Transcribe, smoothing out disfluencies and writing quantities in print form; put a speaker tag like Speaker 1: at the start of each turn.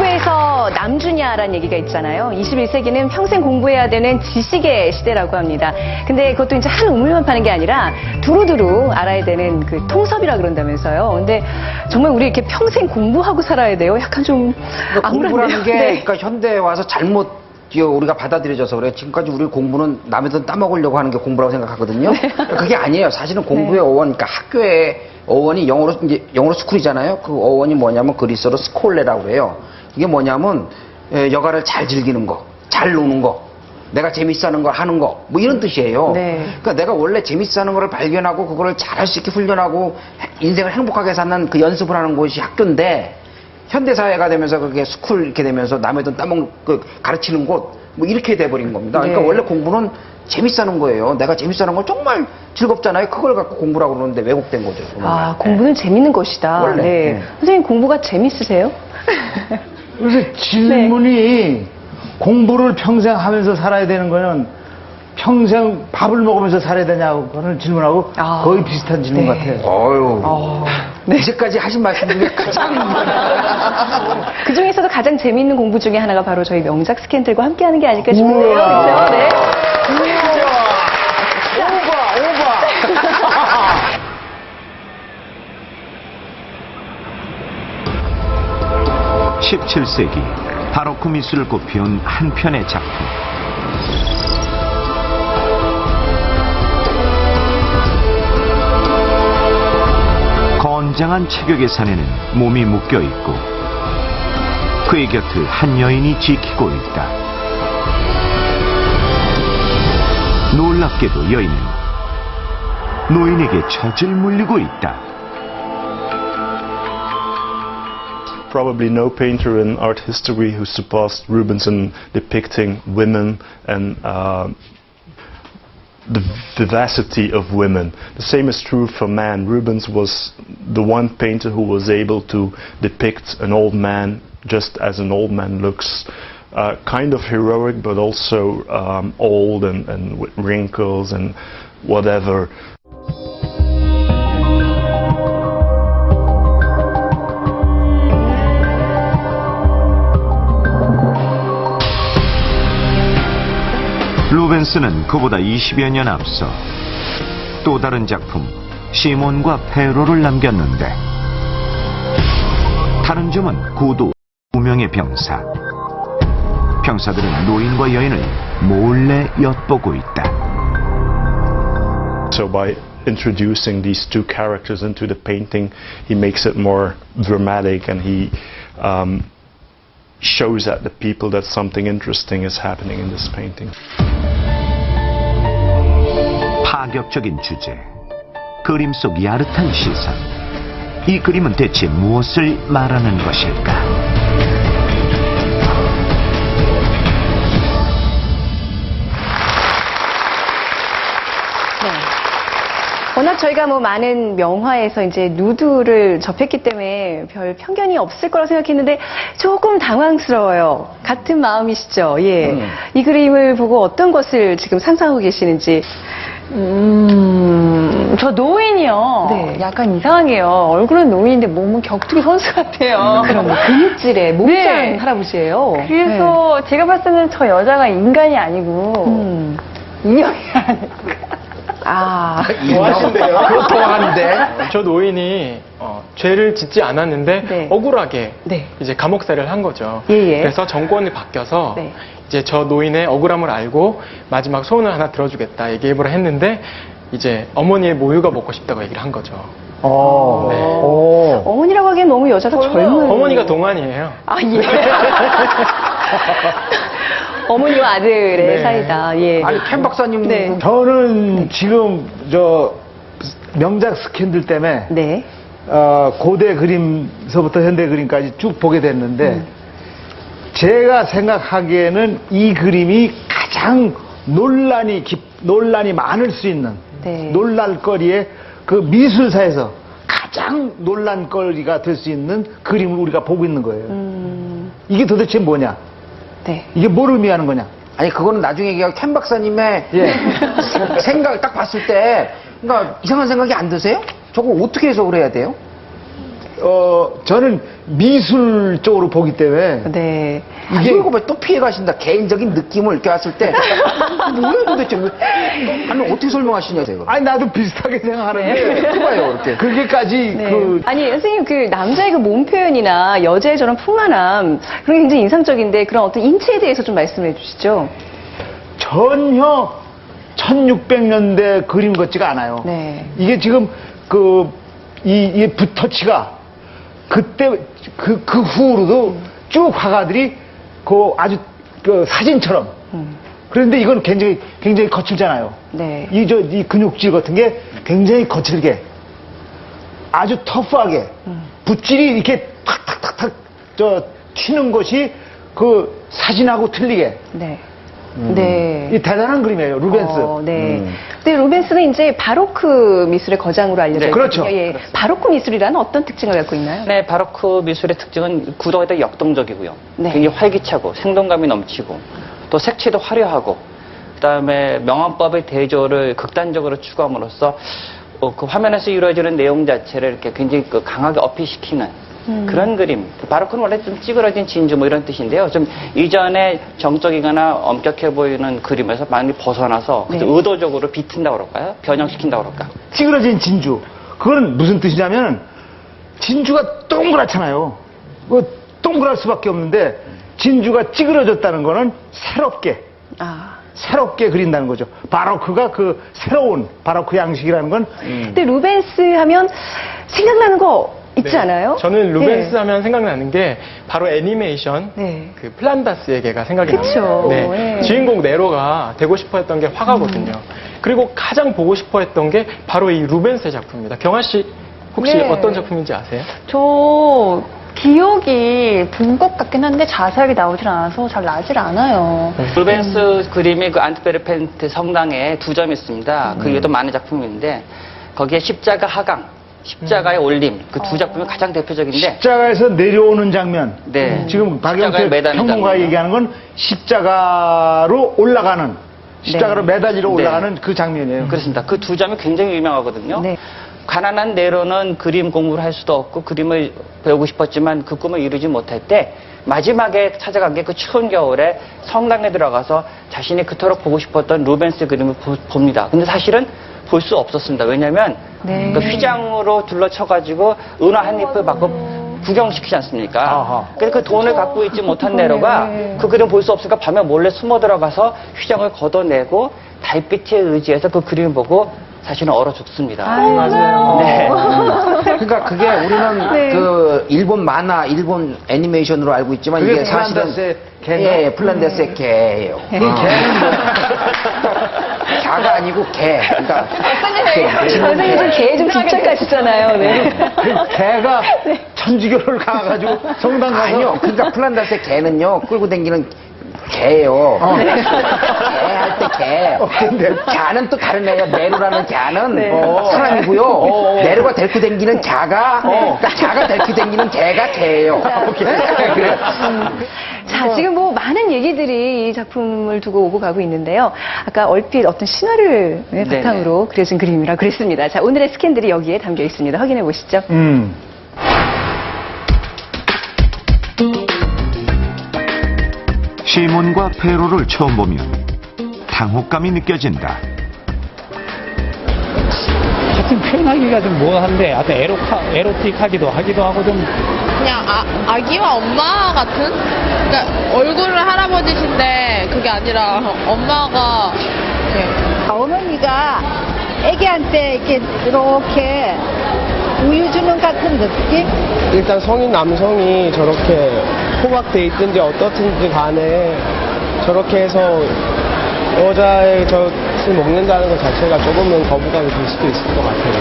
Speaker 1: 공부해서 남주냐라는 얘기가 있잖아요. 21세기는 평생 공부해야 되는 지식의 시대라고 합니다. 근데 그것도 이제 한 우물만 파는 게 아니라 두루두루 알아야 되는 그 통섭이라 그런다면서요. 근데 정말 우리 이렇게 평생 공부하고 살아야 돼요. 약간 좀
Speaker 2: 공부라는 게
Speaker 1: 네.
Speaker 2: 그러니까 현대에 와서 잘못 우리가 받아들여져서 그래. 지금까지 우리 공부는 남의 돈 따먹으려고 하는 게 공부라고 생각하거든요. 그게 아니에요. 사실은 공부의 어원, 그러니까 학교의 어원이 영어로 스쿨이잖아요. 그 어원이 뭐냐면 그리스어로 스콜레라고 해요. 이게 뭐냐면 여가를 잘 즐기는 거, 잘 노는 거, 내가 재밌어하는 걸 하는 거, 뭐 이런 뜻이에요.
Speaker 1: 네.
Speaker 2: 그러니까 내가 원래 재밌어하는 거를 발견하고 그거를 잘할 수 있게 훈련하고 인생을 행복하게 사는 그 연습을 하는 곳이 학교인데, 현대사회가 되면서 그게 스쿨 이렇게 되면서 남의 돈 따먹는 가르치는 곳 뭐 이렇게 돼버린 겁니다. 그러니까
Speaker 1: 네.
Speaker 2: 원래 공부는 재밌어하는 거예요. 내가 재밌어하는 걸 정말 즐겁잖아요. 그걸 갖고 공부라고 그러는데 왜곡된 거죠.
Speaker 1: 아, 공부는 재밌는 것이다.
Speaker 2: 원래,
Speaker 1: 네.
Speaker 2: 네.
Speaker 1: 선생님 공부가 재밌으세요?
Speaker 3: 그래서 질문이 공부를 평생 하면서 살아야 되는 거는 평생 밥을 먹으면서 살아야 되냐고 하는 질문하고
Speaker 1: 아,
Speaker 3: 거의 비슷한 질문
Speaker 1: 네.
Speaker 3: 같아요.
Speaker 2: 어휴. 이제까지 하신 말씀 중에 가장
Speaker 1: 그 중에서도 가장 재미있는 공부 중에 하나가 바로 저희 명작 스캔들과 함께하는 게 아닐까 싶은데요. 그렇죠? 네.
Speaker 4: 오바. 17세기 바로크 미술을 꽃피운 한 편의 작품. 건장한 체격의 산에는 몸이 묶여 있고 그의 곁을 한 여인이 지키고 있다. 놀랍게도 여인은 노인에게 젖을 물리고 있다.
Speaker 5: Probably no painter in art history who surpassed Rubens in depicting women and the vivacity of women. The same is true for man. Rubens was the one painter who was able to depict an old man just as an old man looks. Kind of heroic, but also old and with wrinkles and whatever.
Speaker 4: 루벤스는 그보다 20여 년 앞서 또 다른 작품 시몬과 페로를 남겼는데, 다른 점은 구도 무명의 병사. 병사들은 노인과 여인을 몰래 엿보고 있다.
Speaker 5: So by introducing these two characters into the painting, he makes it more dramatic, and he shows at the people that something interesting is happening in this painting.
Speaker 4: 파격적인 주제, 그림 속 야릇한 시선. 이 그림은 대체 무엇을 말하는 것일까?
Speaker 1: 네. 워낙 저희가 뭐 많은 명화에서 이제 누드를 접했기 때문에 별 편견이 없을 거라고 생각했는데 조금 당황스러워요. 같은 마음이시죠? 예. 이 그림을 보고 어떤 것을 지금 상상하고 계시는지.
Speaker 6: 저 노인이요.
Speaker 1: 네.
Speaker 6: 약간 이상하게요. 얼굴은 노인인데 몸은 격투기 선수 같아요.
Speaker 1: 그럼 근육질의 몸짱
Speaker 6: 네.
Speaker 1: 할아버지예요.
Speaker 6: 그래서 제가 봤을 때는 저 여자가 인간이 아니고 인형이 아닐까.
Speaker 1: 아,
Speaker 2: 좋아하신대요. 그렇다고 하는데.
Speaker 7: 저 노인이 죄를 짓지 않았는데
Speaker 1: 네.
Speaker 7: 억울하게
Speaker 1: 네.
Speaker 7: 이제 감옥살이를 한 거죠.
Speaker 1: 예, 예.
Speaker 7: 그래서 정권이 바뀌어서
Speaker 1: 네.
Speaker 7: 이제 저 노인의 억울함을 알고 마지막 소원을 하나 들어주겠다 얘기해보라 했는데, 이제 어머니의 모유가 먹고 싶다고 얘기를 한 거죠.
Speaker 1: 어머니라고 하기엔 너무 여자가 젊은.
Speaker 7: 어머니가 동안이에요.
Speaker 1: 아, 예. 어머니와 아들의
Speaker 7: 네.
Speaker 1: 사이다. 예.
Speaker 2: 아니 켄 박사님
Speaker 1: 네.
Speaker 3: 저는 지금 저 명작 스캔들 때문에
Speaker 1: 네.
Speaker 3: 고대 그림서부터 현대 그림까지 쭉 보게 됐는데 제가 생각하기에는 이 그림이 가장 논란이 많을 수 있는
Speaker 1: 네.
Speaker 3: 논란거리의 그 미술사에서 가장 논란거리가 될 수 있는 그림을 우리가 보고 있는 거예요. 이게 도대체 뭐냐?
Speaker 1: 네.
Speaker 3: 이게 뭘 의미하는 거냐?
Speaker 2: 아니 그거는 나중에 얘기하고 켄 박사님의
Speaker 3: 예.
Speaker 2: 생각을 딱 봤을 때 그러니까 이상한 생각이 안 드세요? 저거 어떻게 해석을 해야 돼요?
Speaker 3: 저는 미술 쪽으로 보기 때문에
Speaker 1: 네.
Speaker 2: 이게 이거 왜 또 피해 가신다. 개인적인 느낌을 이렇게 왔을 때 뭐야 도대체 아니 어떻게 설명하시냐 이거.
Speaker 3: 아니 나도 비슷하게 생각하는데
Speaker 2: 해봐요 이렇게.
Speaker 3: 그렇게까지
Speaker 1: 네.
Speaker 3: 그
Speaker 1: 아니 선생님 그 남자의 그 몸 표현이나 여자의 저런 풍만함 그런 게 굉장히 인상적인데 그런 어떤 인체에 대해서 좀 말씀해 주시죠.
Speaker 3: 전혀 1600년대 그림 같지가 않아요.
Speaker 1: 네.
Speaker 3: 이게 지금 이 붓터치가 그때 그 후로도 쭉 화가들이 아주 사진처럼. 그런데 이건 굉장히 거칠잖아요.
Speaker 1: 네.
Speaker 3: 이 근육질 같은 게 굉장히 거칠게 아주 터프하게 붓질이 이렇게 탁탁탁탁 튀는 것이 그 사진하고 틀리게.
Speaker 1: 네. 네.
Speaker 3: 이 대단한 그림이에요, 루벤스.
Speaker 1: 네. 근데 루벤스는 이제 바로크 미술의 거장으로 알려져
Speaker 3: 네,
Speaker 1: 있거든요.
Speaker 3: 그렇죠.
Speaker 1: 예. 바로크 미술이라는 어떤 특징을 갖고 있나요?
Speaker 8: 네, 바로크 미술의 특징은 구도가 되게 역동적이고요.
Speaker 1: 네.
Speaker 8: 굉장히 활기차고 생동감이 넘치고 또 색채도 화려하고 그다음에 명암법의 대조를 극단적으로 추구함으로써 그 화면에서 이루어지는 내용 자체를 이렇게 굉장히 강하게 어필시키는 그런 그림. 바로크는 원래 좀 찌그러진 진주 뭐 이런 뜻인데요. 좀 이전에 정적이거나 엄격해 보이는 그림에서 많이 벗어나서
Speaker 1: 네.
Speaker 8: 의도적으로 비튼다고 그럴까요? 변형시킨다고 그럴까?
Speaker 3: 찌그러진 진주. 그건 무슨 뜻이냐면 진주가 동그랗잖아요. 동그랄 수밖에 없는데 진주가 찌그러졌다는 거는 새롭게 그린다는 거죠. 바로크가 그 새로운 바로크 양식이라는 건
Speaker 1: 근데 루벤스 하면 생각나는 거 있지 않아요?
Speaker 7: 저는 루벤스
Speaker 1: 네.
Speaker 7: 하면 생각나는 게 바로 애니메이션
Speaker 1: 네.
Speaker 7: 그 플란다스의 개가 생각이
Speaker 1: 그쵸.
Speaker 7: 나요.
Speaker 1: 네.
Speaker 7: 주인공 네로가 되고 싶어 했던 게 화가거든요. 그리고 가장 보고 싶어 했던 게 바로 이 루벤스의 작품입니다. 경아 씨 혹시
Speaker 1: 네.
Speaker 7: 어떤 작품인지 아세요?
Speaker 6: 저 기억이 본 것 같긴 한데 자세하게 나오질 않아서 잘 나질 않아요.
Speaker 8: 루벤스 그림이 그 안트베르펜트 성당에 두 점이 있습니다. 그 위에도 많은 작품이 있는데 거기에 십자가 하강, 십자가의 올림 그 두 작품이 가장 대표적인데
Speaker 3: 십자가에서 내려오는 장면.
Speaker 8: 네.
Speaker 3: 지금
Speaker 8: 십자가에
Speaker 3: 박영태
Speaker 8: 매다는
Speaker 3: 평론가
Speaker 8: 장면.
Speaker 3: 얘기하는 건 십자가로 올라가는 십자가로 매달리러
Speaker 8: 네.
Speaker 3: 올라가는 그 장면이에요.
Speaker 8: 그렇습니다. 그 두 점이 굉장히 유명하거든요.
Speaker 1: 네.
Speaker 8: 가난한 네로는 그림 공부를 할 수도 없고 그림을 배우고 싶었지만 그 꿈을 이루지 못할 때 마지막에 찾아간 게 그 추운 겨울에 성당에 들어가서 자신이 그토록 보고 싶었던 루벤스 그림을 봅니다. 근데 사실은 볼 수 없었습니다. 왜냐하면
Speaker 1: 네.
Speaker 8: 그 휘장으로 둘러쳐가지고 은화 한 잎을 받고 구경시키지 않습니까?
Speaker 3: 아하.
Speaker 8: 그래서 그 돈을 갖고 있지 못한 네로가 그 그림 볼 수 없으니까 밤에 몰래 숨어 들어가서 휘장을 걷어내고 달빛에 의지해서 그 그림을 보고 자신은 얼어 죽습니다.
Speaker 1: 맞아요.
Speaker 8: 네.
Speaker 2: 그러니까 그게 우리는
Speaker 1: 네.
Speaker 2: 그 일본 만화, 일본 애니메이션으로 알고 있지만
Speaker 3: 그게
Speaker 2: 이게 사실은
Speaker 3: 플란다스의 개인가?
Speaker 2: 예, 플란다스의 개예요.
Speaker 3: 그 개는 뭐
Speaker 2: 개가 아니고 개. 그러니까
Speaker 1: 선생님 좀 개에 좀 집착하시잖아요. 네.
Speaker 3: 그 개가 천주교를 가가지고 성당 가서
Speaker 2: 아니요. 그러니까 플란다스의 개는요 끌고 다니는 개예요. 개 할 때 개.
Speaker 3: 근데
Speaker 2: 개는 또 다른 애예요. 네로라는 개는
Speaker 1: 네.
Speaker 2: 사람이고요. 네로가 데리고 다니는 개가 그러니까 개가 데리고 다니는 개가 개예요. 네? 그래.
Speaker 1: 자, 지금 뭐 많은 얘기들이 이 작품을 두고 오고 가고 있는데요. 아까 얼핏 어떤 신화를 네,
Speaker 8: 네네.
Speaker 1: 바탕으로 그려진 그림이라 그랬습니다. 자, 오늘의 스캔들이 여기에 담겨 있습니다. 확인해 보시죠.
Speaker 4: 시몬과 페로를 처음 보면 당혹감이 느껴진다.
Speaker 9: 하여튼 표현하기가 좀 뭐한데, 하여튼 에로틱하기도 하고 좀.
Speaker 10: 그냥 아기와 엄마 같은? 그러니까 얼굴은 할아버지신데 그게 아니라 엄마가 이렇게
Speaker 11: 어머니가 애기한테 이렇게 우유 주는 같은 느낌?
Speaker 12: 일단 성인 남성이 저렇게 포박돼 있든지 어떻든지 간에 저렇게 해서 여자의 젖을 먹는다는 것 자체가 조금은 거부감이 들 수도 있을 것 같아요.